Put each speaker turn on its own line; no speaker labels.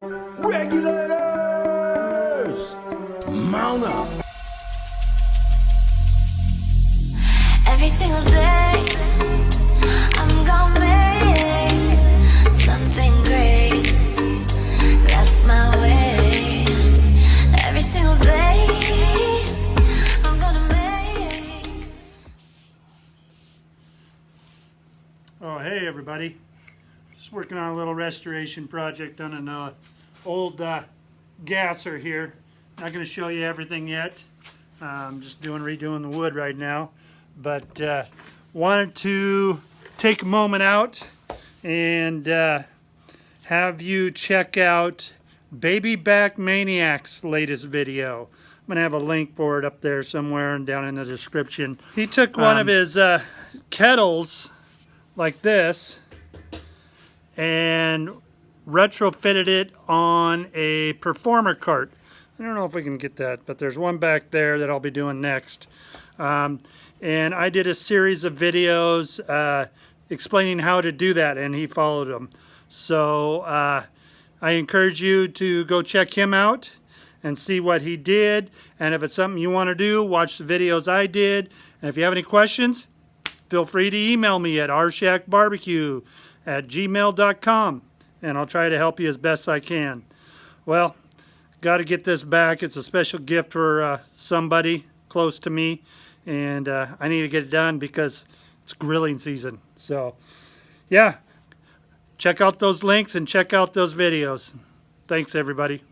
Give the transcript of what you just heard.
Regulators, mount up.
Every single day, I'm gonna make something great. That's my way. Every single day, I'm gonna make.
Oh, hey everybody. Just working on a little restoration project on an old gasser here. Not going to show you everything yet. I'm just redoing the wood right now. But wanted to take a moment out and have you check out Baby Backs Maniacs' latest video. I'm going to have a link for it up there somewhere and down in the description. He took one of his kettles like this and retrofitted it on a performer cart. I don't know if we can get that, but there's one back there that I'll be doing next. And I did a series of videos explaining how to do that, and he followed them. So I encourage you to go check him out and see what he did. And if it's something you want to do, watch the videos I did. And if you have any questions, feel free to email me at Rshackbbq@gmail.com, and I'll try to help you as best I can. Well, got to get this back. It's a special gift for somebody close to me, and I need to get it done because it's grilling season. So, yeah, check out those links and check out those videos. Thanks, everybody.